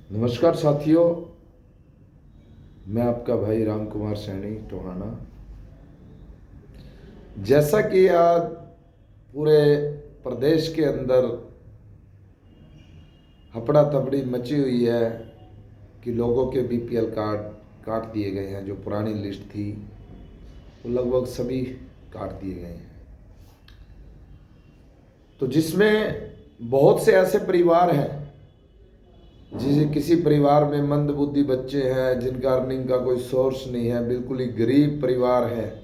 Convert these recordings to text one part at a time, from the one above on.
नमस्कार साथियों, मैं आपका भाई राम कुमार सैनी टोहाना। जैसा कि आज पूरे प्रदेश के अंदर हपड़ा तपड़ी मची हुई है कि लोगों के बीपीएल कार्ड काट दिए गए हैं। जो पुरानी लिस्ट थी वो लगभग सभी काट दिए गए हैं। तो जिसमें बहुत से ऐसे परिवार हैं, जिसे किसी परिवार में मंदबुद्धि बच्चे हैं, जिनका अर्निंग का कोई सोर्स नहीं है, बिल्कुल ही गरीब परिवार है,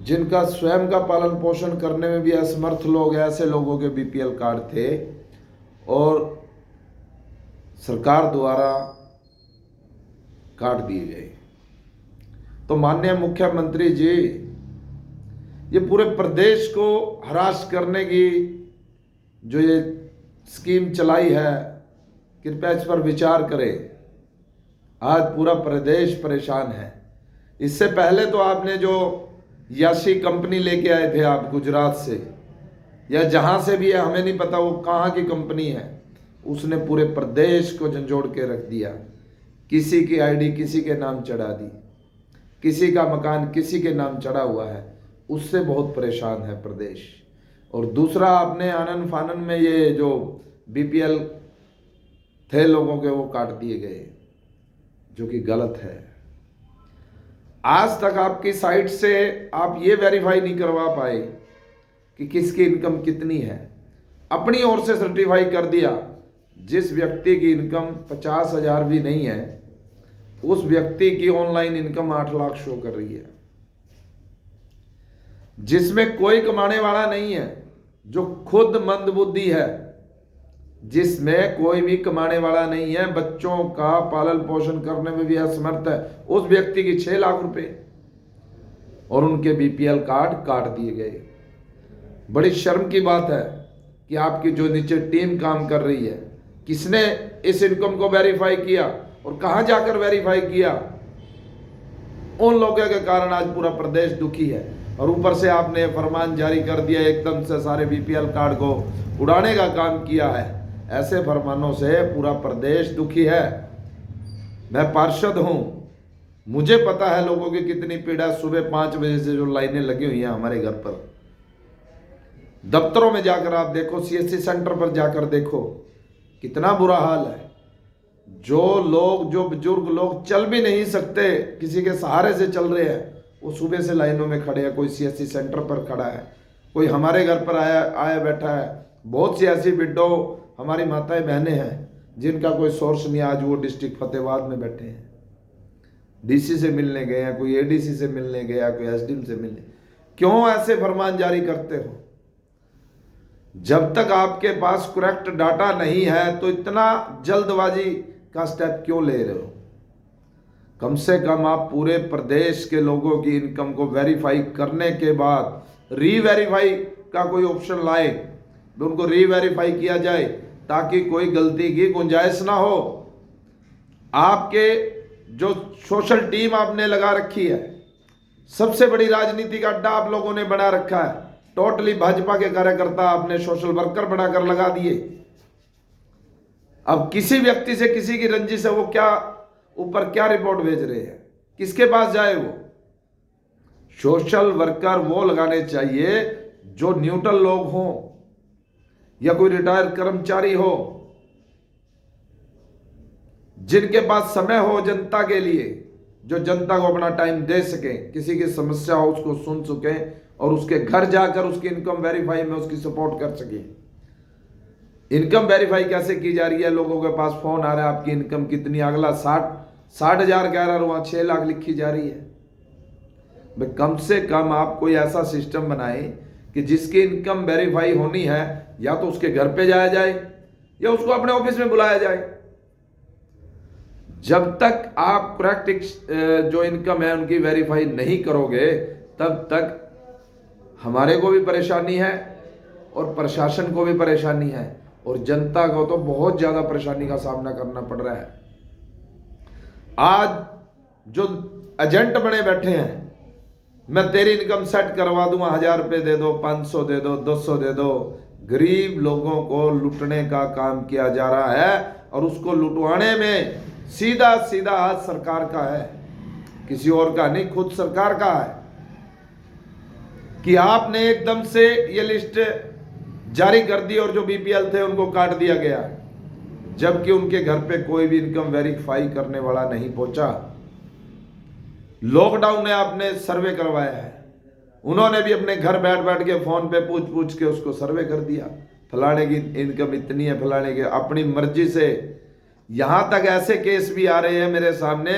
जिनका स्वयं का पालन पोषण करने में भी असमर्थ लोग, ऐसे लोगों के बीपीएल कार्ड थे और सरकार द्वारा काट दिए गए। तो माननीय मुख्यमंत्री जी, ये पूरे प्रदेश को हरास करने की जो ये स्कीम चलाई है, कृपया इस पर विचार करें। आज पूरा प्रदेश परेशान है। इससे पहले तो आपने जो याशी कंपनी लेके आए थे आप गुजरात से या जहां से भी है, हमें नहीं पता वो कहाँ की कंपनी है, उसने पूरे प्रदेश को झंझोड़ के रख दिया। किसी की आईडी किसी के नाम चढ़ा दी, किसी का मकान किसी के नाम चढ़ा हुआ है, उससे बहुत परेशान है प्रदेश। और दूसरा, आपने आनन फानन में ये जो बीपीएल थे लोगों के वो काट दिए गए, जो कि गलत है। आज तक आपकी साइट से आप ये वेरीफाई नहीं करवा पाए कि किसकी इनकम कितनी है। अपनी ओर से सर्टिफाई कर दिया, जिस व्यक्ति की इनकम 50,000 भी नहीं है, उस व्यक्ति की ऑनलाइन इनकम 8 लाख शो कर रही है। जिसमें कोई कमाने वाला नहीं है, जो खुद मंदबुद्धि है, जिसमें कोई भी कमाने वाला नहीं है, बच्चों का पालन पोषण करने में भी असमर्थ है, उस व्यक्ति की 6 लाख रुपए और उनके बीपीएल कार्ड काट दिए गए। बड़ी शर्म की बात है कि आपकी जो नीचे टीम काम कर रही है, किसने इस इनकम को वेरीफाई किया और कहां जाकर वेरीफाई किया, उन लोगों के कारण आज पूरा प्रदेश दुखी है। और ऊपर से आपने फरमान जारी कर दिया, एकदम से सारे बीपीएल कार्ड को उड़ाने का काम किया है। ऐसे फरमानों से पूरा प्रदेश दुखी है। मैं पार्षद हूं, मुझे पता है लोगों की कितनी पीड़ा। सुबह 5 बजे से जो लाइनें लगी हुई हैं हमारे घर पर, दफ्तरों में जाकर आप देखो, सीएससी सेंटर पर जाकर देखो, कितना बुरा हाल है। जो बुजुर्ग लोग चल भी नहीं सकते, किसी के सहारे से चल रहे हैं, वो सुबह से लाइनों में खड़े हैं। कोई सीएससी सेंटर पर खड़ा है, कोई हमारे घर पर आया बैठा है। बहुत सी ऐसी विडो हमारी माताएं बहनें हैं जिनका कोई सोर्स नहीं। आज वो डिस्ट्रिक्ट फतेहाबाद में बैठे हैं, डीसी से मिलने गए हैं, कोई एडीसी से मिलने गया, कोई एसडीएम से मिलने। क्यों ऐसे फरमान जारी करते हो? जब तक आपके पास करेक्ट डाटा नहीं है तो इतना जल्दबाजी का स्टेप क्यों ले रहे हो? कम से कम आप पूरे प्रदेश के लोगों की इनकम को वेरीफाई करने के बाद रीवेरीफाई का कोई ऑप्शन लाए, उनको रीवेरीफाई किया जाए, ताकि कोई गलती की गुंजाइश ना हो। आपके जो सोशल टीम आपने लगा रखी है, सबसे बड़ी राजनीतिक अड्डा आप लोगों ने बना रखा है। टोटली भाजपा के कार्यकर्ता आपने सोशल वर्कर बनाकर लगा दिए। अब किसी व्यक्ति से किसी की रंजिश है, वो क्या ऊपर क्या रिपोर्ट भेज रहे हैं, किसके पास जाए वो? सोशल वर्कर वो लगाने चाहिए जो न्यूट्रल लोग हों या कोई रिटायर्ड कर्मचारी हो, जिनके पास समय हो जनता के लिए, जो जनता को अपना टाइम दे सके, किसी की समस्या हो उसको सुन सके और उसके घर जाकर उसकी इनकम वेरीफाई में उसकी सपोर्ट कर सके। इनकम वेरीफाई कैसे की जा रही है? लोगों के पास फोन आ रहा है, आपकी इनकम कितनी, अगला 60,000 कह रहा है, वहां 6 लाख लिखी जा रही है। कम से कम आप कोई ऐसा सिस्टम बनाए कि जिसकी इनकम वेरीफाई होनी है, या तो उसके घर पे जाया जाए या उसको अपने ऑफिस में बुलाया जाए। जब तक आप करेक्ट जो इनकम है उनकी वेरीफाई नहीं करोगे, तब तक हमारे को भी परेशानी है और प्रशासन को भी परेशानी है और जनता को तो बहुत ज्यादा परेशानी का सामना करना पड़ रहा है। आज जो एजेंट बने बैठे हैं, मैं तेरी इनकम सेट करवा दूंगा, 1000 रुपये दे दो, 500 दे दो, 200 दे दो, गरीब लोगों को लूटने का काम किया जा रहा है और उसको लुटवाने में सीधा सीधा हाथ सरकार का है, किसी और का नहीं, खुद सरकार का है कि आपने एकदम से ये लिस्ट जारी कर दी और जो बीपीएल थे उनको काट दिया गया, जबकि उनके घर पे कोई भी इनकम वेरीफाई करने वाला नहीं पहुंचा। लॉकडाउन में आपने सर्वे करवाया है, उन्होंने भी अपने घर बैठ बैठ के फोन पे पूछ पूछ के उसको सर्वे कर दिया, फलाने की इनकम इतनी है, फलाने की, अपनी मर्जी से। यहां तक ऐसे केस भी आ रहे हैं मेरे सामने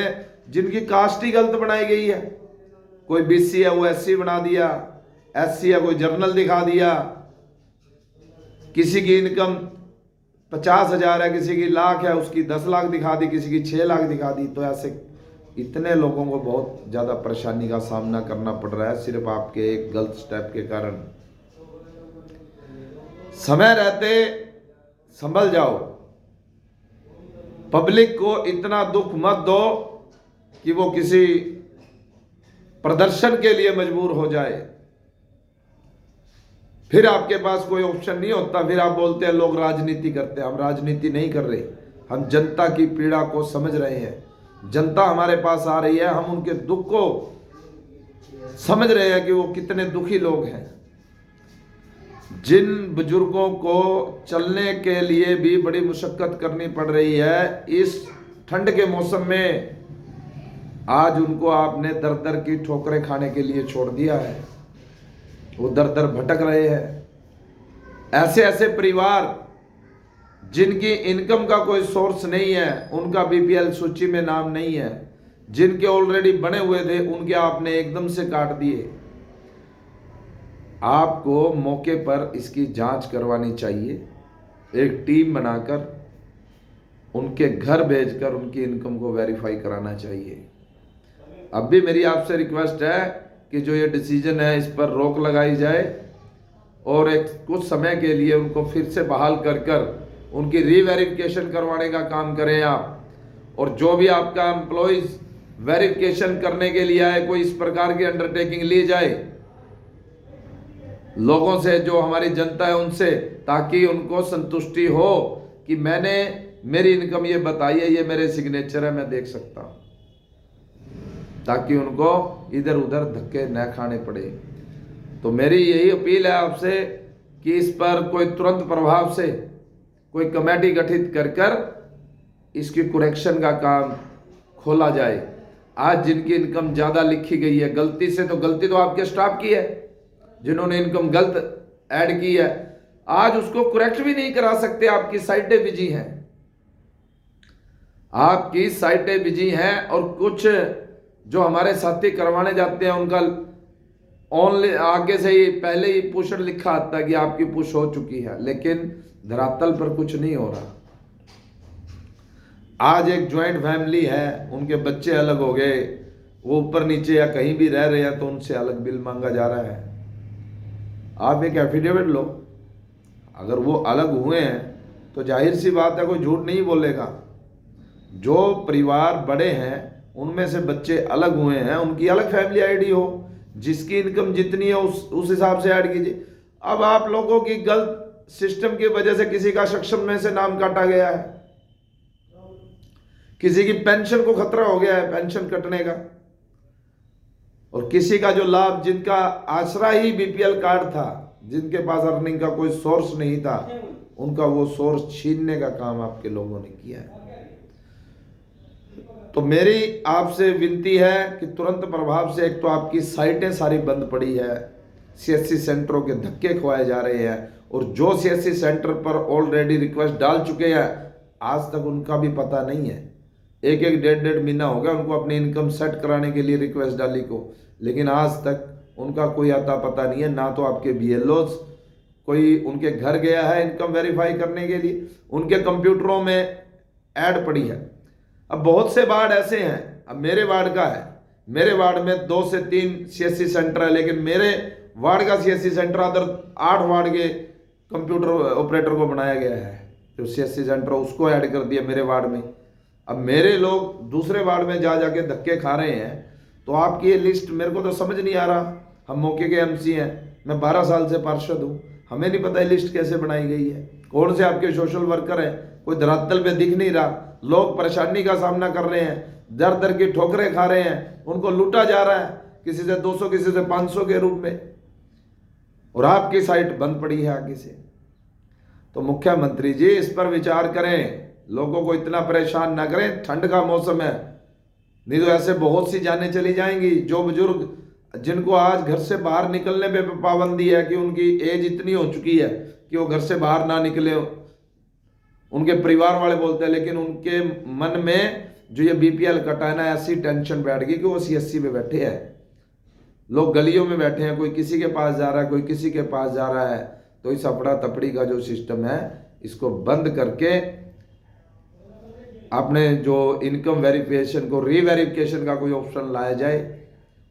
जिनकी कास्ट ही गलत बनाई गई है। कोई बीसी है वो एससी बना दिया, एससी है कोई जर्नल दिखा दिया, किसी की इनकम 50,000 है, किसी की लाख है, उसकी 10 लाख दिखा दी, किसी की 6 लाख दिखा दी। तो ऐसे इतने लोगों को बहुत ज़्यादा परेशानी का सामना करना पड़ रहा है सिर्फ आपके एक गलत स्टेप के कारण। समय रहते संभल जाओ, पब्लिक को इतना दुख मत दो कि वो किसी प्रदर्शन के लिए मजबूर हो जाए, फिर आपके पास कोई ऑप्शन नहीं होता। फिर आप बोलते हैं लोग राजनीति करते हैं। हम राजनीति नहीं कर रहे, हम जनता की पीड़ा को समझ रहे हैं। जनता हमारे पास आ रही है, हम उनके दुख को समझ रहे हैं कि वो कितने दुखी लोग हैं। जिन बुजुर्गों को चलने के लिए भी बड़ी मुशक्कत करनी पड़ रही है इस ठंड के मौसम में, आज उनको आपने दर दर की ठोकरें खाने के लिए छोड़ दिया है, वो दर दर भटक रहे हैं। ऐसे ऐसे परिवार जिनकी इनकम का कोई सोर्स नहीं है, उनका बीपीएल सूची में नाम नहीं है, जिनके ऑलरेडी बने हुए थे उनके आपने एकदम से काट दिए। आपको मौके पर इसकी जांच करवानी चाहिए, एक टीम बनाकर उनके घर भेजकर उनकी इनकम को वेरीफाई कराना चाहिए। अब भी मेरी आपसे रिक्वेस्ट है कि जो ये डिसीजन है इस पर रोक लगाई जाए और एक कुछ समय के लिए उनको फिर से बहाल कर उनकी रीवेरिफिकेशन करवाने का काम करें आप। और जो भी आपका एम्प्लॉइज वेरिफिकेशन करने के लिए आए, कोई इस प्रकार की अंडरटेकिंग ली जाए लोगों से, जो हमारी जनता है उनसे, ताकि उनको संतुष्टि हो कि मैंने मेरी इनकम ये बताई है, ये मेरे सिग्नेचर है, मैं देख सकता हूं, ताकि उनको इधर उधर धक्के न खाने पड़े। तो मेरी यही अपील है आपसे कि इस पर कोई तुरंत प्रभाव से कोई कमेटी गठित कर इसकी करेक्शन का काम खोला जाए। आज जिनकी इनकम ज़्यादा लिखी गई है गलती से, तो गलती तो आपके स्टाफ की है जिन्होंने इनकम गलत ऐड की है, आज उसको करेक्ट भी नहीं करा सकते। आपकी साइटें बिजी हैं, आपकी साइटें बिजी हैं, और कुछ जो हमारे साथी करवाने जाते हैं उनका ऑनलाइन आगे से ही पहले ही पुश लिखा आता है कि आपकी पुश हो चुकी है, लेकिन धरातल पर कुछ नहीं हो रहा। आज एक ज्वाइंट फैमिली है, उनके बच्चे अलग हो गए, वो ऊपर नीचे या कहीं भी रह रहे हैं तो उनसे अलग बिल मांगा जा रहा है। आप एक एफिडेविट लो, अगर वो अलग हुए हैं तो जाहिर सी बात है कोई झूठ नहीं बोलेगा। जो परिवार बड़े हैं उनमें से बच्चे अलग हुए हैं, उनकी अलग फैमिली आईडी हो, जिसकी इनकम जितनी है उस हिसाब से ऐड कीजिए। अब आप लोगों की गलत सिस्टम की वजह से किसी का सक्षम में से नाम काटा गया है, किसी की पेंशन को खतरा हो गया है पेंशन कटने का, और किसी का जो लाभ, जिनका आसरा ही बीपीएल कार्ड था, जिनके पास अर्निंग का कोई सोर्स नहीं था, उनका वो सोर्स छीनने का काम आपके लोगों ने किया है। तो मेरी आपसे विनती है कि तुरंत प्रभाव से, एक तो आपकी साइटें सारी बंद पड़ी है, सीएससी सेंटरों के धक्के खुआए जा रहे हैं, और जो सीएससी सेंटर पर ऑलरेडी रिक्वेस्ट डाल चुके हैं आज तक उनका भी पता नहीं है। एक एक डेढ़ महीना हो गया उनको अपनी इनकम सेट कराने के लिए रिक्वेस्ट डाली को, लेकिन आज तक उनका कोई आता पता नहीं है। ना तो आपके बीएलओज कोई उनके घर गया है इनकम वेरीफाई करने के लिए, उनके कंप्यूटरों में ऐड पड़ी है। अब बहुत से वार्ड ऐसे हैं, अब मेरे वार्ड का है, मेरे वार्ड में 2 से 3 सीएससी सेंटर है, लेकिन मेरे वार्ड का सीएससी सेंटर अदर 8 वार्ड के कंप्यूटर ऑपरेटर को बनाया गया है, जो सीएससी सेंटर उसको ऐड कर दिया मेरे वार्ड में। अब मेरे लोग दूसरे वार्ड में जा जाके धक्के खा रहे हैं। तो आपकी ये लिस्ट मेरे को तो समझ नहीं आ रहा। हम मौके के एमसी हैं, मैं 12 साल से पार्षद हूँ, हमें नहीं पता लिस्ट कैसे बनाई गई है, कौन से आपके सोशल वर्कर हैं, कोई धरातल पे दिख नहीं रहा। लोग परेशानी का सामना कर रहे हैं, दर दर की ठोकरें खा रहे हैं, उनको लूटा जा रहा है, किसी से 200 किसी से 500 के रूप में, और आपकी साइट बंद पड़ी है आगे से। तो मुख्यमंत्री जी इस पर विचार करें, लोगों को इतना परेशान ना करें। ठंड का मौसम है, नहीं तो ऐसे बहुत सी जानें चली जाएंगी। जो बुजुर्ग जिनको आज घर से बाहर निकलने पे पाबंदी है कि उनकी एज इतनी हो चुकी है कि वो घर से बाहर ना निकले, उनके परिवार वाले बोलते हैं, लेकिन उनके मन में जो ये बीपीएल कटा है ना, ऐसी टेंशन बैठ गई कि वो 80 पे बैठे हैं। लोग गलियों में बैठे हैं, कोई किसी के पास जा रहा है, कोई किसी के पास जा रहा है। तो इस अफड़ा तफड़ी का जो सिस्टम है इसको बंद करके आपने जो इनकम वेरिफिकेशन को रीवेरिफिकेशन का कोई ऑप्शन लाया जाए,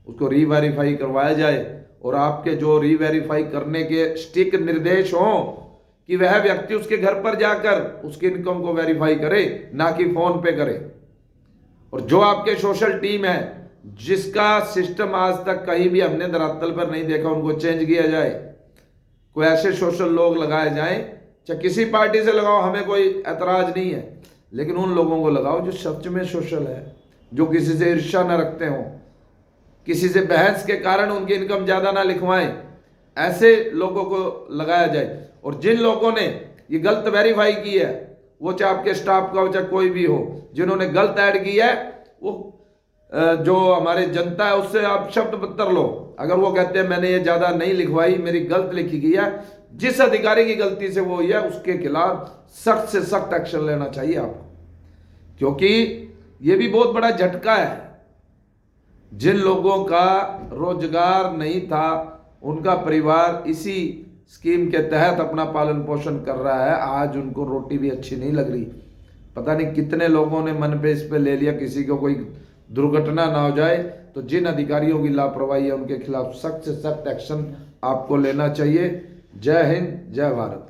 उसको रीवेरीफाई करवाया जाए, और आपके जो रीवेरीफाई करने के स्टिक निर्देश हों कि वह व्यक्ति उसके घर पर जाकर उसकी इनकम को वेरीफाई करे, ना कि फोन पे करे। और जो आपके सोशल टीम है जिसका सिस्टम आज तक कहीं भी हमने धरातल पर नहीं देखा, उनको चेंज किया जाए। कोई ऐसे सोशल लोग लगाए जाएं, चाहे किसी पार्टी से लगाओ, हमें कोई ऐतराज नहीं है, लेकिन उन लोगों को लगाओ जो सच में सोशल है, जो किसी से ईर्ष्या न रखते हों, किसी से बहस के कारण उनकी इनकम ज़्यादा ना लिखवाएं। ऐसे लोगों को लगाया जाए। और जिन लोगों ने ये गलत वेरीफाई की है, वो चाहे आपके स्टाफ का हो चाहे कोई भी हो, जिन्होंने गलत ऐड की है, वो जो हमारे जनता है उससे आप शब्द पत्र लो। अगर वो कहते हैं मैंने ये ज़्यादा नहीं लिखवाई, मेरी गलत लिखी गई है, जिस अधिकारी की गलती से वो है उसके खिलाफ सख्त से सख्त एक्शन लेना चाहिए आपको, क्योंकि ये भी बहुत बड़ा झटका है। जिन लोगों का रोजगार नहीं था, उनका परिवार इसी स्कीम के तहत अपना पालन पोषण कर रहा है, आज उनको रोटी भी अच्छी नहीं लग रही। पता नहीं कितने लोगों ने मन पे इस पे ले लिया किसी को कोई दुर्घटना ना हो जाए। तो जिन अधिकारियों की लापरवाही है उनके खिलाफ सख्त से सख्त एक्शन आपको लेना चाहिए। जय हिंद, जय भारत।